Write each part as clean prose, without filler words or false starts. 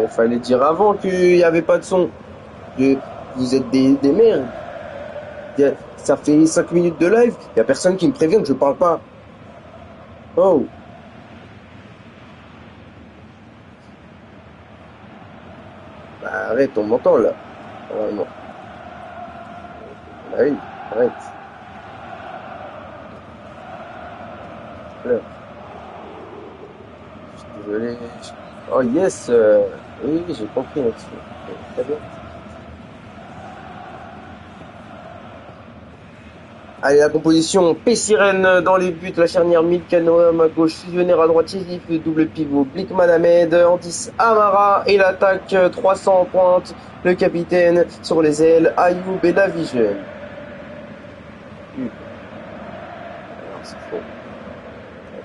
Fallait dire avant qu'il n'y avait pas de son. Que vous êtes des merdes. Ça fait 5 minutes de live, il n'y a personne qui me prévient que je parle pas. Oh, bah arrête, on m'entend là. Normalement. Bah oui, arrête. Là, je suis désolé. Oh yes, oui, j'ai compris là-dessus. Très bien. Allez, la composition P-Sirène dans les buts, la charnière Milka Noam à gauche, Fusionnaire à droite, Chizif, le double pivot, Blickman Ahmed, en 10 Amara, et l'attaque 300 en pointe, le capitaine sur les ailes, Ayoub et Davision. C'est faux.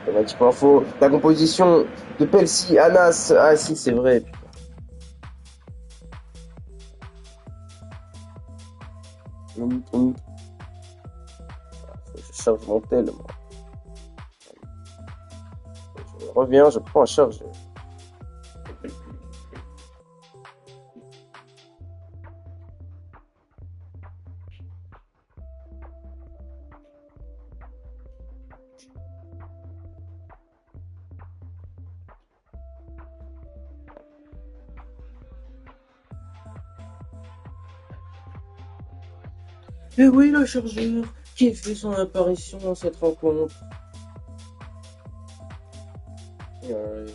Automatiquement faux. La composition de Pelsi, Anas, ah si c'est vrai. Faut que je charge mon tel, moi. Je reviens, je prends en charge. Et oui, le chargeur qui fait son apparition dans cette rencontre.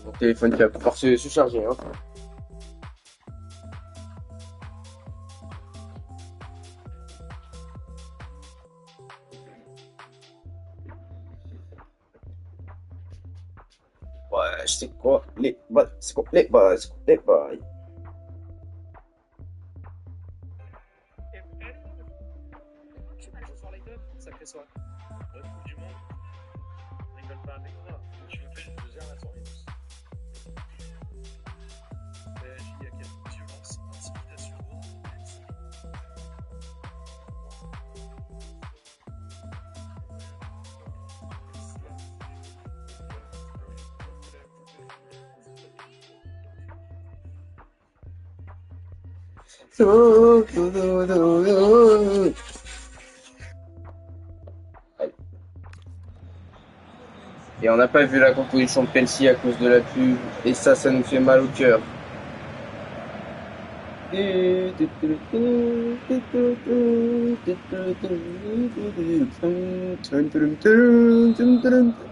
Mon téléphone qui va pouvoir se charger. Hein. Ouais, je sais quoi, les bails, c'est quoi, les bails, c'est quoi, les bails. Et on n'a pas vu la composition de Pelsi à cause de la pub, et ça nous fait mal au cœur.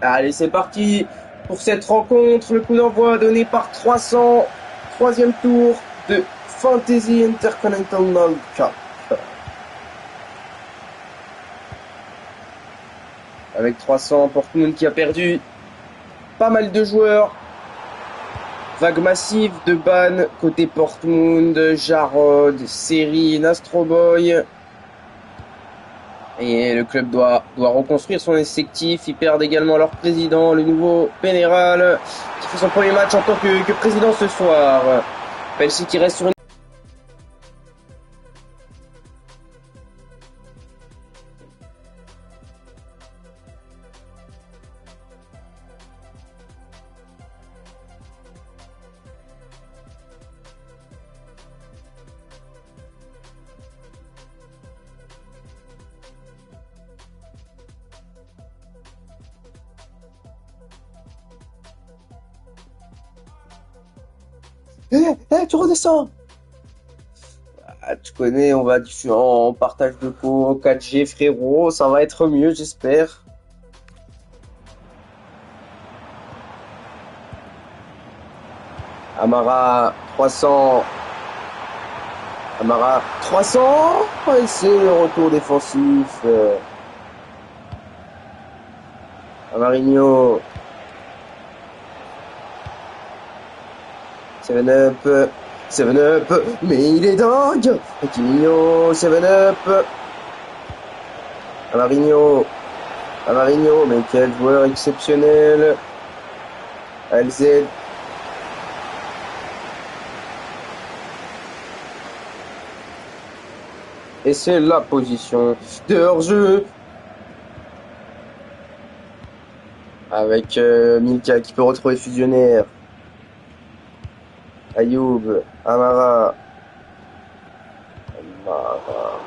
Allez, c'est parti pour cette rencontre. Le coup d'envoi donné par 300, troisième tour de Fantasy Intercontinental Cup. Avec 300, Portmund qui a perdu pas mal de joueurs. Vague massive de ban côté Portmund, Jarod, Seri, Nastroboy. Et le club doit reconstruire son effectif. Ils perdent également leur président, le nouveau Pénéral, qui fait son premier match en tant que président ce soir. Pelsi qui reste sur une... tu redescends. Ah, tu connais, on va en partage de co 4G, frérot. Ça va être mieux, j'espère. Amara 300. Amara 300. Et c'est le retour défensif. Amarinho. 7-up. 7-up. Mais il est dingue. Aquinho. 7-up. Amarinho. Amarinho. Mais quel joueur exceptionnel. LZ. Et c'est la position de hors-jeu. Avec Milka qui peut retrouver Fusionnaire. Ayoub, Amara, Amara.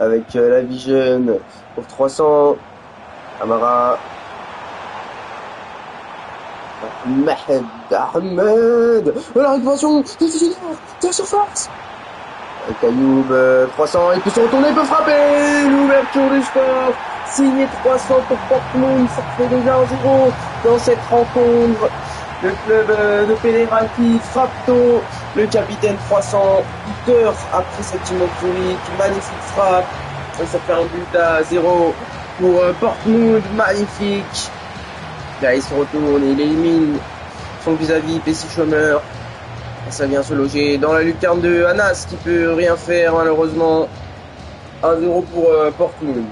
Avec la Vision pour 300. Amara. Ahmed. Oh, la récupération de la surface. Avec Ayoub, 300, il peut se retourner, il peut frapper. L'ouverture du score. Signé 300 pour Portmund. Ça fait déjà 1-0 dans cette rencontre. Le club de Péléral qui frappe tôt. Le capitaine 300, 8 heures après cette immobilique. Magnifique frappe. Et ça fait un but à 0 pour Portmund. Magnifique. Là, il se retourne et il élimine son vis-à-vis Pessi Chômeur. Ça vient se loger dans la lucarne de Anas qui peut rien faire malheureusement. 1-0 pour Portmund.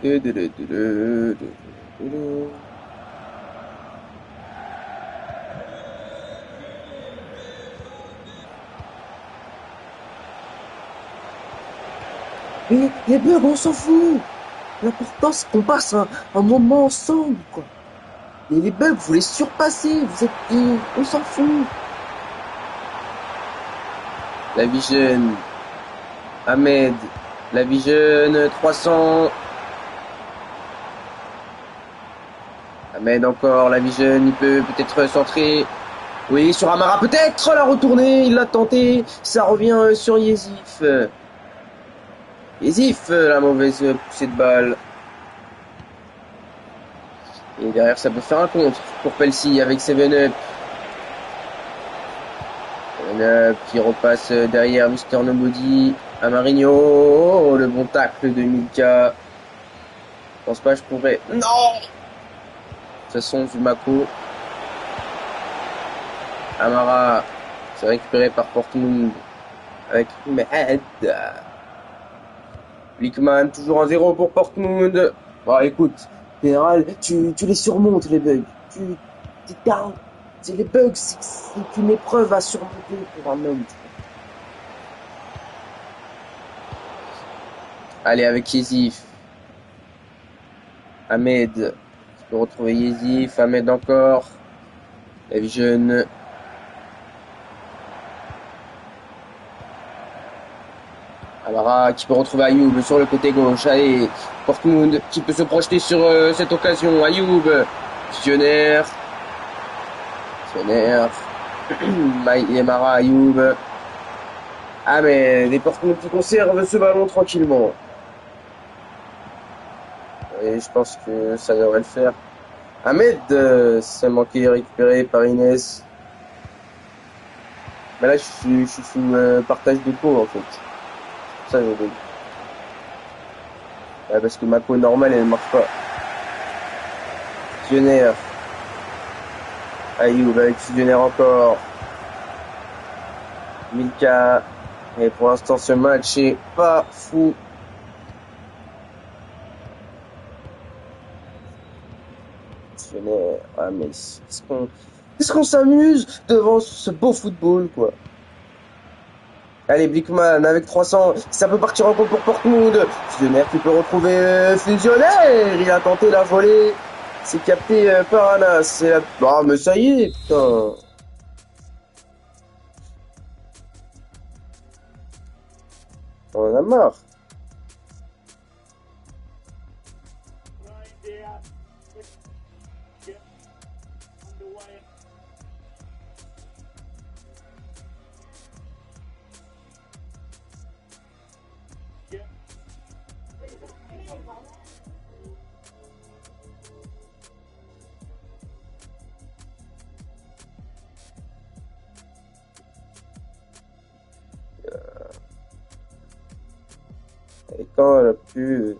Mais les bugs, on s'en fout. L'important, c'est qu'on passe un moment ensemble, quoi. Et les bugs, vous les surpassez. Vous êtes... on s'en fout. La Vision. Ahmed. La Vision, 300. Ahmed encore, la Vision, il peut peut-être centrer. Oui, sur Amara, peut-être la retourner. Il l'a tenté. Ça revient sur Yezif. Yezif, la mauvaise poussée de balle. Et derrière, ça peut faire un contre pour Pelsi avec 7-Up. 7-Up qui repasse derrière Mister Nobody à Marigno. Oh, le bon tacle de Milka. Je pense pas que je pourrais. Non! De toute façon, vu Mako. Amara, c'est récupéré par Portmund avec Med. Blickman, toujours 1-0 pour Portmund. Bon, écoute, général, tu les surmontes, les bugs. T'es down. C'est les bugs, c'est une épreuve à surmonter pour un homme. Allez, avec Yezif. Ahmed. Tu peux retrouver Yezif. Ahmed encore. La Vision. Amara qui peut retrouver Ayoub sur le côté gauche. Allez, Portmund qui peut se projeter sur cette occasion. Ayoub, visionnaire. Amara, Ayoub. Ah mais les Portmund qui conservent ce ballon tranquillement. Et je pense que ça devrait le faire. Ahmed, ça manquait récupéré par Inès. Mais là je suis sous partage de co en fait. Ça je veux. Ouais, parce que ma co normale elle ne marche pas. Fusionnaire. Ayoub avec Fusionnaire encore. Milka. Et pour l'instant ce match est pas fou. Fusionnaire. Ah mais est-ce qu'on s'amuse devant ce beau football quoi. Allez, Blickman avec 300, ça peut partir en compte pour Portmund. Fusionnaire qui peut retrouver Fusionnaire. Il a tenté la volée. C'est capté par Anas. Ah, mais ça y est, putain. On en a marre. Et quand elle a pu...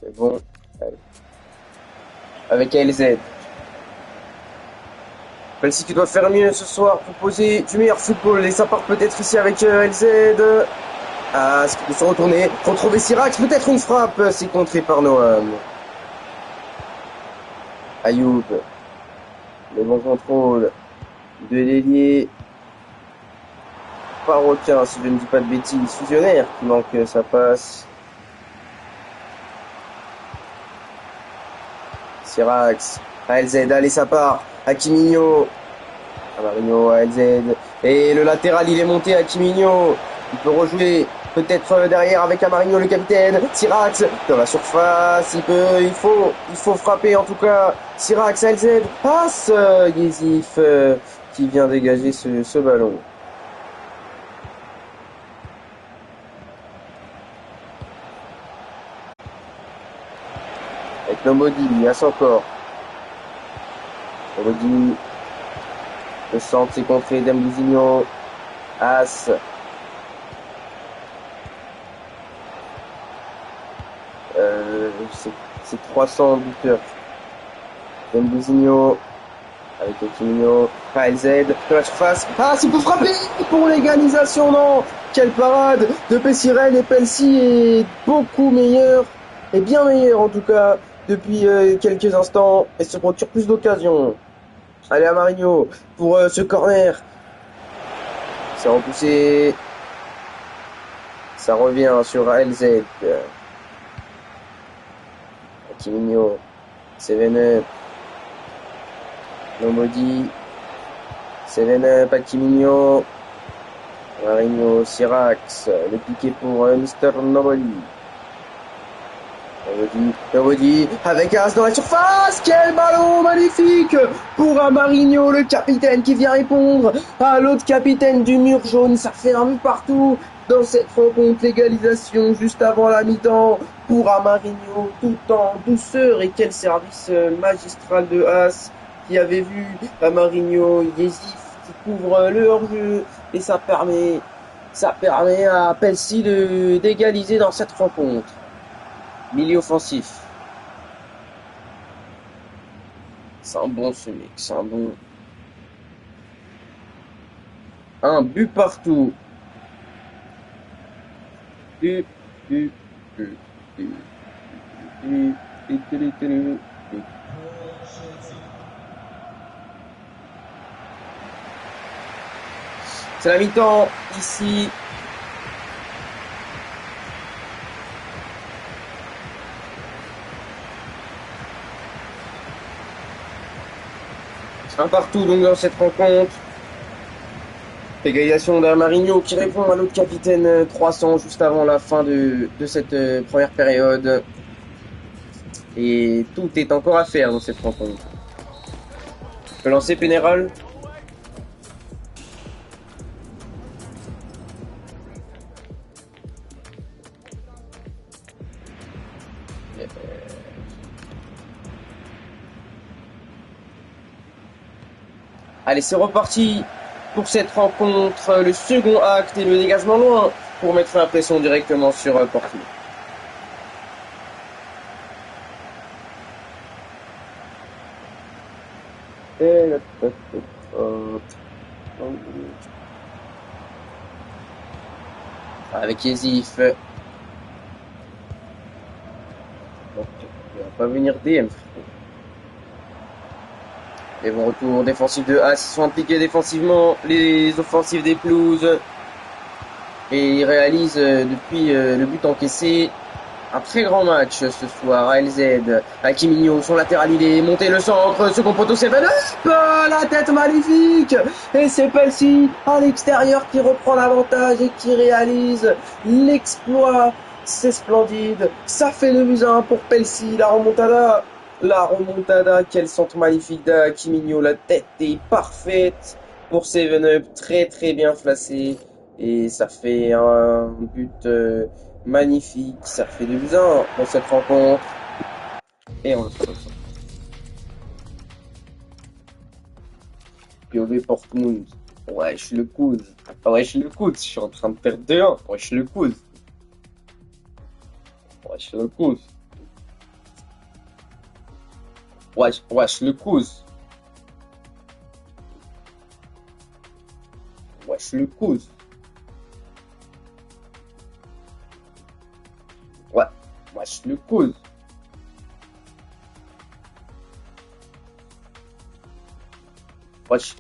C'est bon. Allez. Avec ALZ. Chelsea qui doit faire mieux ce soir, proposer du meilleur football. Et ça part peut-être ici avec LZ. Ah, ce qui peut se retourner. Retrouver Sirax, peut-être une frappe. C'est contré par Noam. Ayoub. Le bon contrôle de l'ailier. Marocain, si je ne dis pas de bêtises. Fusionnaire qui manque sa passe. Sirax. ALZ, allez, ça part. Hakiminho. Marinho, ALZ. Et le latéral, il est monté. Hakiminho. Il peut rejouer. Peut-être derrière avec Amarinho, le capitaine. Sirax dans la surface. Il faut frapper en tout cas. Sirax, ALZ. Passe. Yezif qui vient dégager ce ballon. Avec Nomodi, il y a son corps. Nomodi. Le centre, c'est contré d'Embouzinho. As. C'est 300 buteurs. Dembouzinho avec Coutinho, ALZ de la surface. Ah, c'est pour frapper pour l'égalisation, non. Quelle parade de Pessirel, et Pelsi est beaucoup meilleur, et bien meilleur en tout cas, depuis quelques instants, et se procure plus d'occasions. Allez à Marinho pour ce corner. C'est repoussé. Ça revient sur ALZ. Coutinho, Seven Up, Nomodi, Seven Up, Hakiminho, Marinho, Sirax, le piqué pour Mr. Nomodi. Nomodi, avec As dans la surface, quel ballon magnifique pour Marinho, le capitaine qui vient répondre à l'autre capitaine du mur jaune. Ça fait un but partout dans cette rencontre, l'égalisation juste avant la mi-temps pour Amarinho, tout en douceur, et quel service magistral de As qui avait vu Amarinho, Yezif qui couvre le hors-jeu, et ça permet à Pelsi d'égaliser dans cette rencontre. Milieu offensif. C'est un bon ce mec, c'est un bon. Un but partout. C'est la mi-temps ici. Un partout donc dans cette rencontre. Égalisation d'Amarinho qui répond à l'autre capitaine 300 juste avant la fin de cette première période. Et tout est encore à faire dans cette rencontre. Je peux lancer Pénéral. Allez, c'est reparti pour cette rencontre, le second acte et le dégagement loin pour mettre la pression directement sur Porto. Avec Yezif. Donc, il va pas venir DM. Et bon retour défensif de As, ils sont impliqués défensivement, les offensives des pelouses. Et ils réalisent depuis le but encaissé un très grand match ce soir. ALZ, Hakiminho, son latéral, il est monté le centre, second poteau, c'est la tête magnifique. Et c'est Pelsi à l'extérieur qui reprend l'avantage et qui réalise l'exploit. C'est splendide, ça fait 2-1 pour Pelsi, la remontada, quel centre magnifique d'Hakiminho, la tête est parfaite pour Seven Up, très très bien placé, et ça fait un but magnifique. Ça fait 2-1 dans cette rencontre. Et on le fait. POV Portmund. Wesh le coude. Wesh le coude. Je suis en train de perdre 2-1. Wesh le coude. Wesh le coude. Wesh le coude. Wesh le coude. Wesh le coude.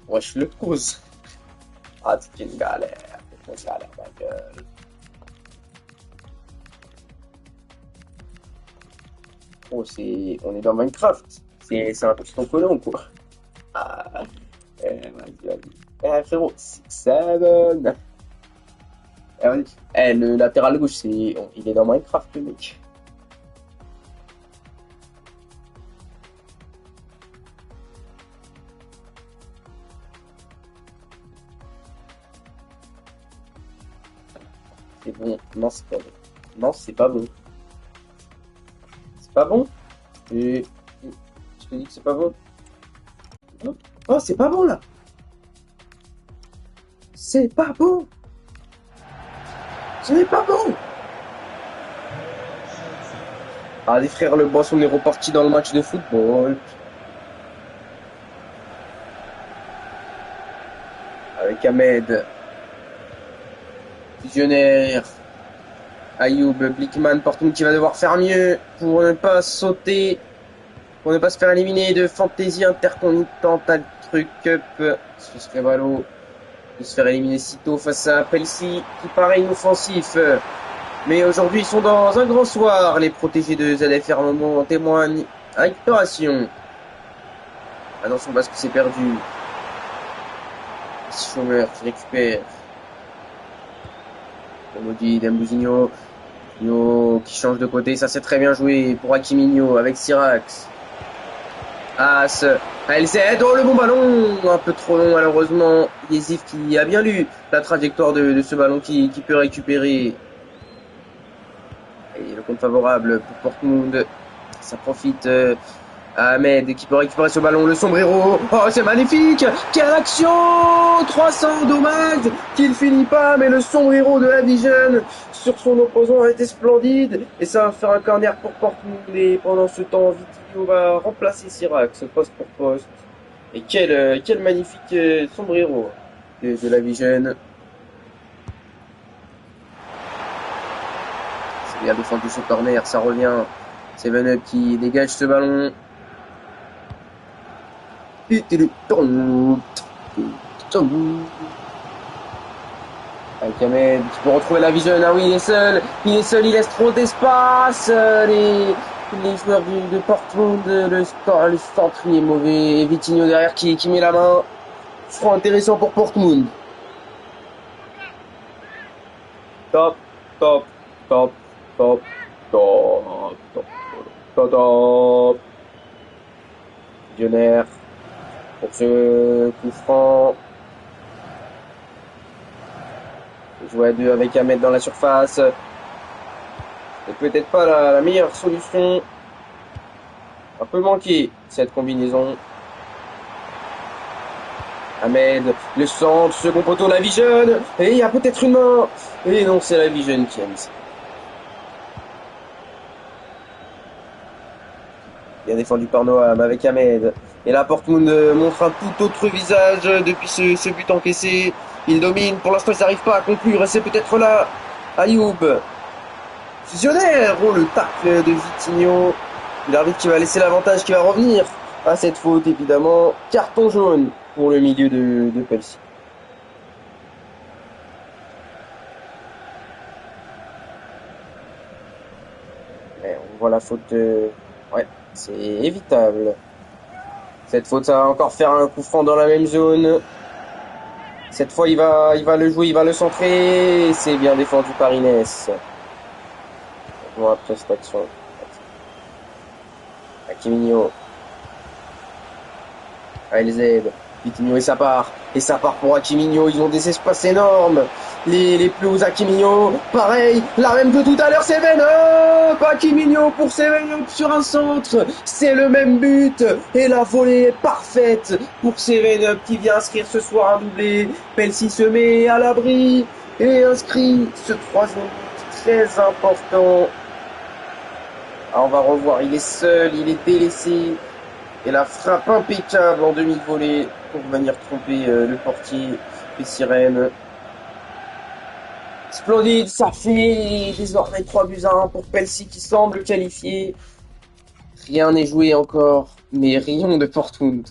Wesh le coude. Ah, c'est une galère. C'est une galère, ma gueule. Oh, on est dans Minecraft. C'est un petit colon, quoi. Ah, ma gueule. Frérot, ça donne. Le latéral gauche, il est dans Minecraft, le mec. C'est bon. Non, c'est pas bon. Non, c'est pas bon. C'est pas bon. Et je te dis que c'est pas bon. Oh, c'est pas bon là. C'est pas bon. Ce n'est pas bon. Ah, les frères Le Boss, on est reparti dans le match de football. Avec Ahmed. Visionnaire. Ayoub, Blickman, Portmund qui va devoir faire mieux pour ne pas sauter, pour ne pas se faire éliminer de Fantasy Intercontinental Truc Cup. Ce serait ballot de se faire éliminer sitôt face à Pelsi qui paraît inoffensif. Mais aujourd'hui, ils sont dans un grand soir. Les protégés de ZFR Moment en témoignent à récupération. Attention parce que c'est perdu. Chômeur qui récupère. Maudit Dembouzinho. Qui change de côté, ça c'est très bien joué pour Hakiminho avec Sirax. As, LZ, oh le bon ballon, un peu trop long malheureusement. Yezif qui a bien lu la trajectoire de ce ballon qui peut récupérer. Et le compte favorable pour Portmund, ça profite à Ahmed qui peut récupérer ce ballon, le sombrero. Oh c'est magnifique, quelle action, 300, dommage qu'il finit pas, mais le sombrero de la Vision sur son opposant a été splendide et ça va faire un corner pour Portmund. Et pendant ce temps, Vitinho va remplacer Sirax poste pour poste. Et quel magnifique sombrero de la Vision. C'est bien défendu ce corner, ça revient. Seven Up qui dégage ce ballon. Avec Ahmed qui peut retrouver la Vision. Ah oui, il est seul, il laisse trop d'espace. Les joueurs de Portmund, le centre il est mauvais. Et Vitinho derrière qui met la main. Ce sera intéressant pour Portmund. Top, top, top, top, top, top, top, top. Visionnaire pour ce coup franc. Jouer à deux avec Ahmed dans la surface. C'est peut-être pas la meilleure solution. Un peu manqué cette combinaison. Ahmed, le centre, second poteau, la Vision. Et il y a peut-être une main. Et non, c'est la Vision qui aime ça. Bien défendu par Noam avec Ahmed. Et là, Portmund montre un tout autre visage depuis ce but encaissé. Il domine. Pour l'instant, ils n'arrivent pas à conclure. Et c'est peut-être là Ayoub. Visionnaire. Oh, le tacle de Vitinho. L'arbitre qui va laisser l'avantage, qui va revenir à cette faute, évidemment. Carton jaune pour le milieu de Pelsi. On voit la faute. Ouais, c'est évitable. Cette faute, ça va encore faire un coup franc dans la même zone. Cette fois, il va le jouer, il va le centrer. C'est bien défendu par Inès. Bon, après cette action. Hakiminho. ALZ. Vitinho et ça part. Et ça part pour Hakiminho. Ils ont des espaces énormes. les plus hauts Hakimi Mignon. Pareil, la même que tout à l'heure, Seven Up. Hakimi Mignon pour Seven Up sur un centre. C'est le même but. Et la volée est parfaite pour Seven Up qui vient inscrire ce soir un doublé. Pelsi se met à l'abri et inscrit ce troisième but très important. Ah, on va revoir, il est seul, il est délaissé. Et la frappe impeccable en demi-volée pour venir tromper le portier des Sirènes. Splendide, ça fait désormais 3-1 pour Pelsi qui semble qualifié. Rien n'est joué encore, mais rien de fortune.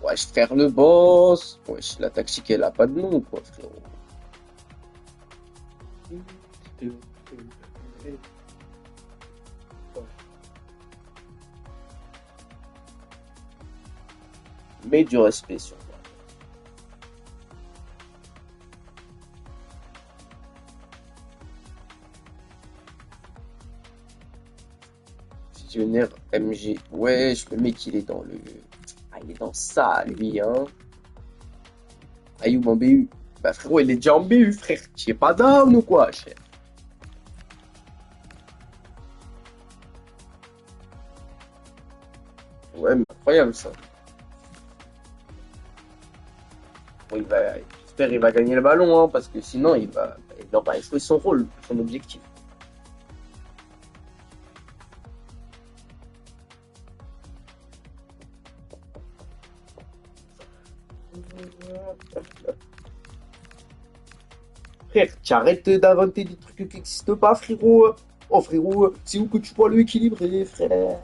Wesh, frère le boss. Wesh, la tactique, elle a pas de nom, quoi, frérot. Mais du respect sur moi. Visionnaire MG. Wesh, le mec, il est dans le... Ah, il est dans ça, lui, hein. Ayoub en BU. Bah, frérot, il est déjà en BU, frère. Tu es pas down ou quoi, cher? Ouais, mais incroyable, ça. Bon, j'espère qu'il va gagner le ballon, hein, parce que sinon, il aura échoué son rôle, son objectif. Frère, tu arrêtes d'inventer des trucs qui n'existent pas, frérot. Oh, frérot, c'est où que tu vois le équilibré, frère?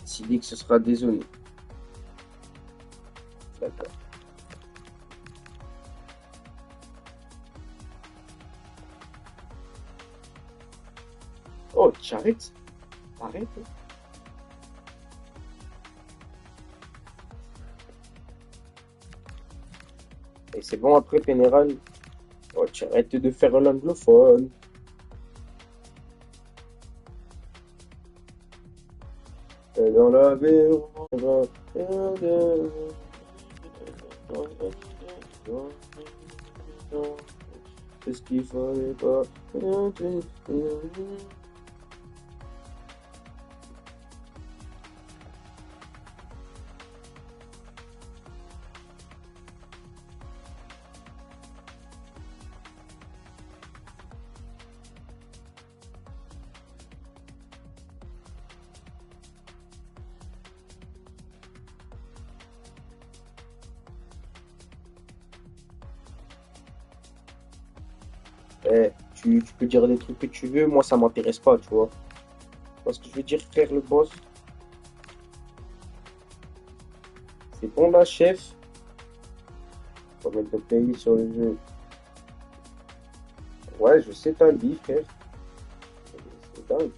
S'il dit que ce sera désolé. D'accord. Oh, tu arrêtes? Arrête. Et c'est bon après, Pénéral. Oh, tu arrêtes de faire l'anglophone. Dans la c'est ce qu'il fallait pas. Eh, tu peux dire des trucs que tu veux, moi ça m'intéresse pas, tu vois. Parce que je veux dire, frère le boss, c'est bon là, chef. On va mettre le pays sur le jeu. Ouais, je sais t'as dit, frère. C'est dingue.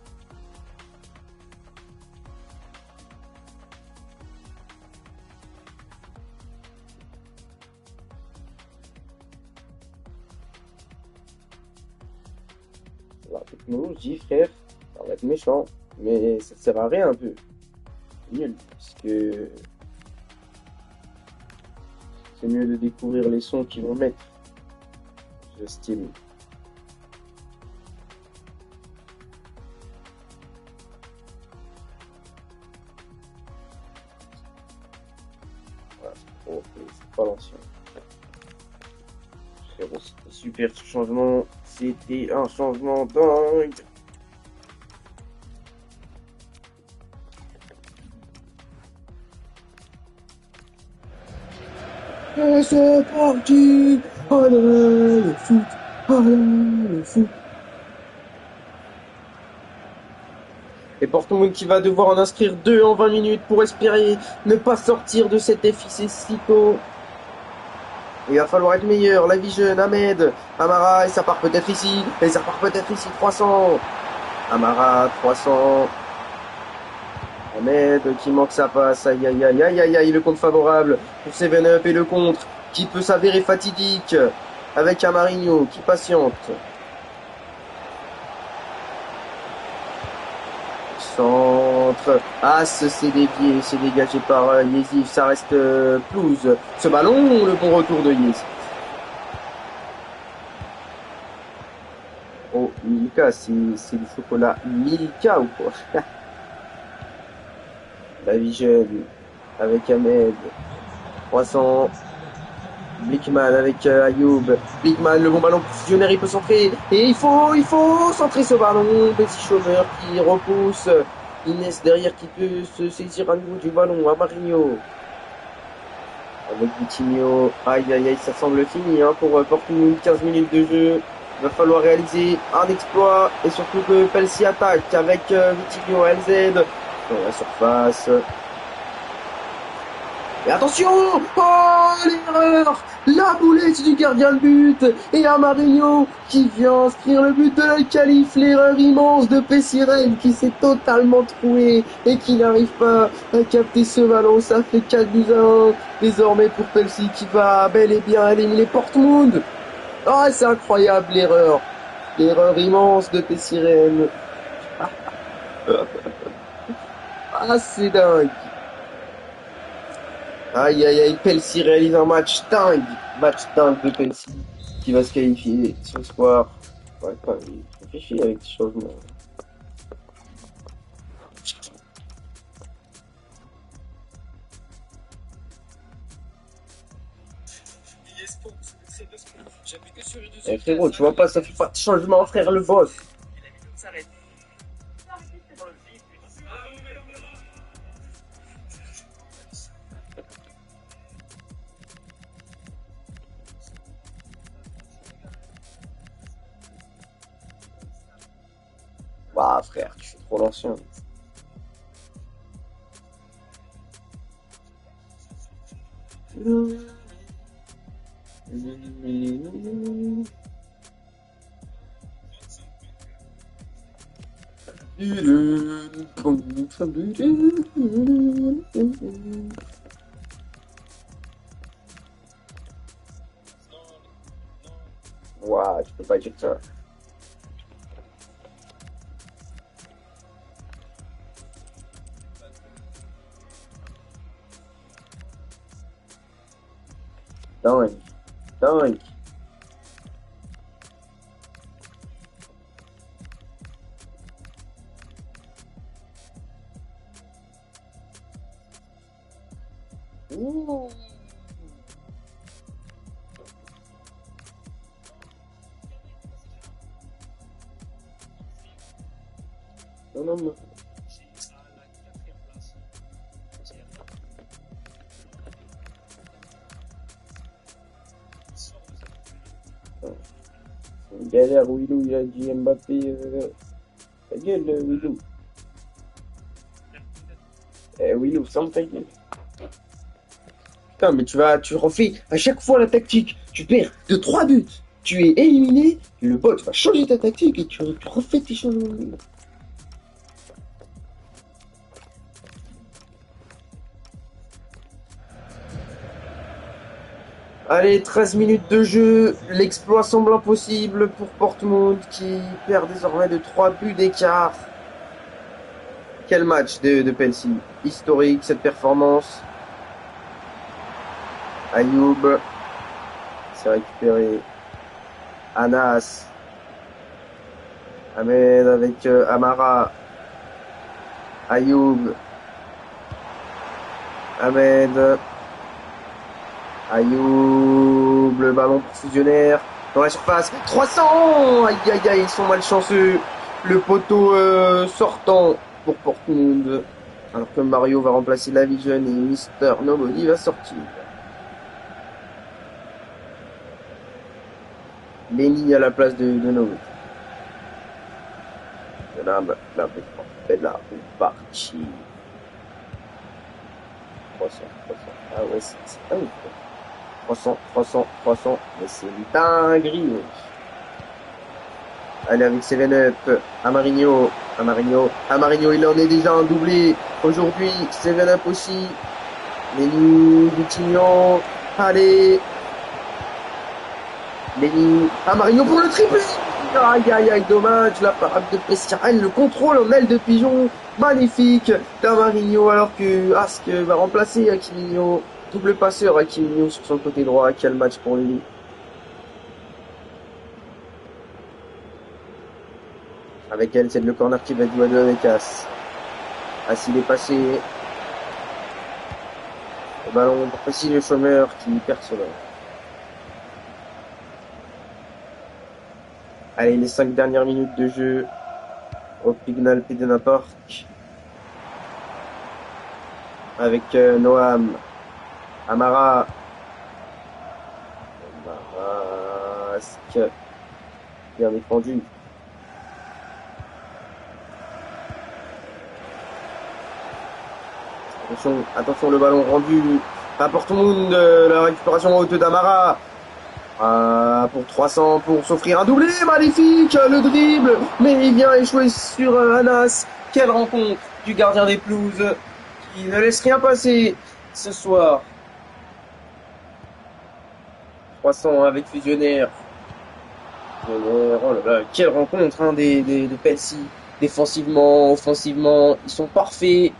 La technologie, frère, ça va être méchant. Mais ça sert à rien un peu. Nul. Parce que c'est mieux de découvrir les sons qu'ils vont mettre. J'estime. Voilà, c'est pas l'ancien. Frérot, c'était super ce changement. C'était un changement dingue. Et c'est parti! Allez, le foot! Allez, le foot! Et Portmund qui va devoir en inscrire 2 en 20 minutes pour espérer ne pas sortir de cet FIC sitôt. Il va falloir être meilleur. La Vision, Ahmed, Amara, et ça part peut-être ici. Et ça part peut-être ici, 300. Amara, 300. Ahmed qui manque sa passe. Aïe, aïe, aïe, aïe, aïe, aïe. Le compte favorable pour 7-Up et le contre qui peut s'avérer fatidique avec Amarinho qui patiente. centre. Ah, c'est dévié, c'est dégagé par Yezif. Ça reste Plouz. Ce ballon, le bon retour de Yezif. Oh, Milka, c'est du chocolat Milka ou quoi? La Vision avec Ahmed. 300. Blickman avec Ayoub. Blickman, le bon ballon fusionnaire, il peut centrer. Et il faut centrer ce ballon. Petit chômeur qui repousse. Inès derrière qui peut se saisir à nouveau du ballon. Amarinho. Avec Vitinho. Aïe aïe aïe, ça semble fini hein, pour Portmund. 15 minutes de jeu. Il va falloir réaliser un exploit. Et surtout que Pelsi attaque avec Vitinho LZ dans la surface. Et attention! Oh, l'erreur! La boulette du gardien de but! Et Amarinho qui vient inscrire le but de la qualif. L'erreur immense de Pessiren qui s'est totalement troué et qui n'arrive pas à capter ce ballon. Ça fait 4-1 désormais pour Pelsi qui va bel et bien éliminer Portmund. Ah, c'est incroyable l'erreur. L'erreur immense de Pessiren. Ah, c'est dingue. Aïe aïe aïe, Pelsi réalise un match dingue de Pelsi qui va se qualifier ce soir. Ouais, pas, il réfléchit avec ce changement. Eh frérot, tu vois pas, ça fait pas de changement, frère, le boss. Bah frère, tu suis trop l'ancien. Ouah, tu peux pas dire ça. Dingue, dingue. Ouh. Non, non, non. C'est une galère, Willou, il a dit Mbappé. Ta gueule, Willou. Willou, ferme ta gueule. Putain, mais tu refais à chaque fois la tactique. Tu perds de 3 buts. Tu es éliminé. Le bot va changer ta tactique et tu refais tes changements. Allez, 13 minutes de jeu. L'exploit semble impossible pour Portmund qui perd désormais de 3 buts d'écart. Quel match de Pelsi. Historique cette performance. Ayoub. C'est récupéré. Anas. Ahmed avec Amara. Ayoub. Ahmed. Ayoub, le ballon pour fusionnaire dans la surface. 300. Aïe aïe aïe, ils sont malchanceux. Le poteau sortant pour Portmund. Alors que Mario va remplacer la Vision et Mister Nobody va sortir. Lenny à la place de Nobody. La partie. 300. Ah ouais, c'est dingue. 300. Mais c'est une dinguerie. Allez, avec 7-Up. Amarinho, il en est déjà un doublé. Aujourd'hui, 7-Up aussi. Lenny, Vitinho. Allez. Lenny. Amarinho pour le triplé. Aïe, aïe, aïe, dommage. La parade de Pestirel, le contrôle en aile de pigeon. Magnifique d'Amarinho alors que Ask va remplacer Hakiminho. Double passeur Hakiminho sur son côté droit. Quel match pour lui. Avec elle, c'est le corner qui va jouer à deux avec As. As, il est passé. Le ballon pour Pessi, le chômeur qui perd son heure. Allez, les 5 dernières minutes de jeu au Pignal Pédena Park. Avec Noam. Amara. Amara. Bien défendu. Attention, le ballon rendu à Portmund, la récupération en haute d'Amara. Pour 300, pour s'offrir un doublé, magnifique, le dribble, mais il vient échouer sur Anas. Quelle rencontre du gardien des pelouses qui ne laisse rien passer ce soir. 300 avec Fusionnaire. Oh là là, quelle rencontre hein, des Pelsi. Défensivement, offensivement, ils sont parfaits.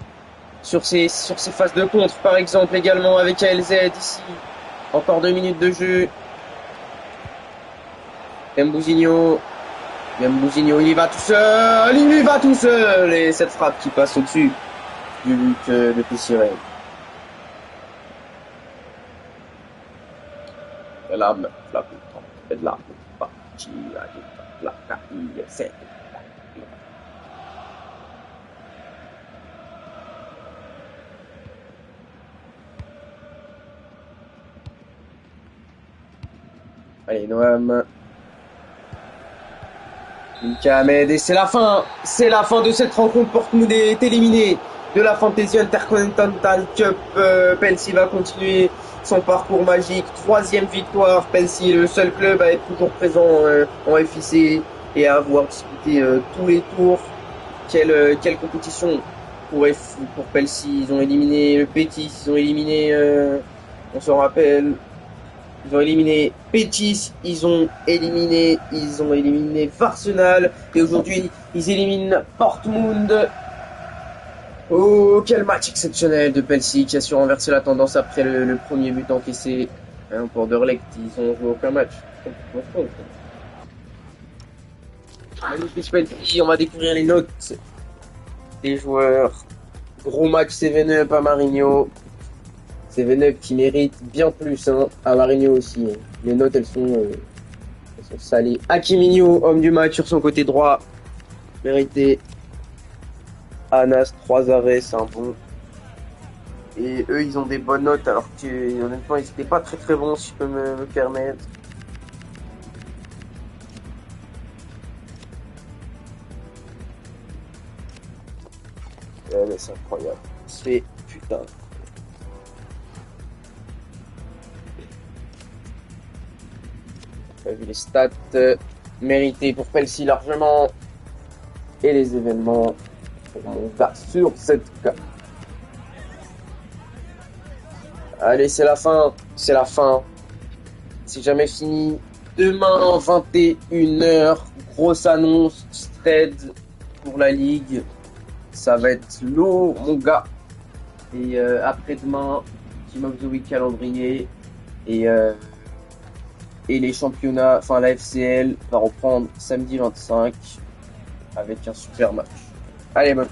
Sur ces phases de contre, par exemple, également avec ALZ ici. Encore 2 minutes de jeu. Mbouzinho, il y va tout seul, et cette frappe qui passe au-dessus du but de Pessirel. Allez, Noam. Ahmed, et c'est la fin de cette rencontre. Portmund est éliminé de la Fantasy Intercontinental Cup. Pelsi va continuer son parcours magique. 3e victoire. Pelsi est le seul club à être toujours présent en FIC et à avoir disputé tous les tours. Quelle compétition pour Pelsi. Ils ont éliminé le Pétis, ils ont éliminé, on se rappelle, ils ont éliminé Pétis, ils ont éliminé Arsenal, et aujourd'hui, ils éliminent Portmund. Oh, quel match exceptionnel de Pelsi qui a su renverser la tendance après le premier but encaissé. Pour Anderlecht, ils ont joué aucun match. Pelsi, on va découvrir les notes des joueurs. Gros match 7-up à Marinho. 7-up qui mérite bien plus à Marinho aussi. Les notes elles sont salées. Hakiminho, homme du match sur son côté droit. Mérité. Anas, 3 arrêts, c'est un bon. Et eux ils ont des bonnes notes alors que honnêtement ils étaient pas très très bons si je peux me permettre. Mais c'est incroyable. C'est putain. On a vu les stats mérités pour Pelsi largement. Et les événements pour mon gars sur cette carte. Allez, c'est la fin. C'est jamais fini. Demain, 21h, grosse annonce, trade pour la Ligue. Ça va être lourd, mon gars. Et après-demain, Team of the Week calendrier. Et les championnats, enfin la FCL va reprendre samedi 25 avec un super match. Allez, bon.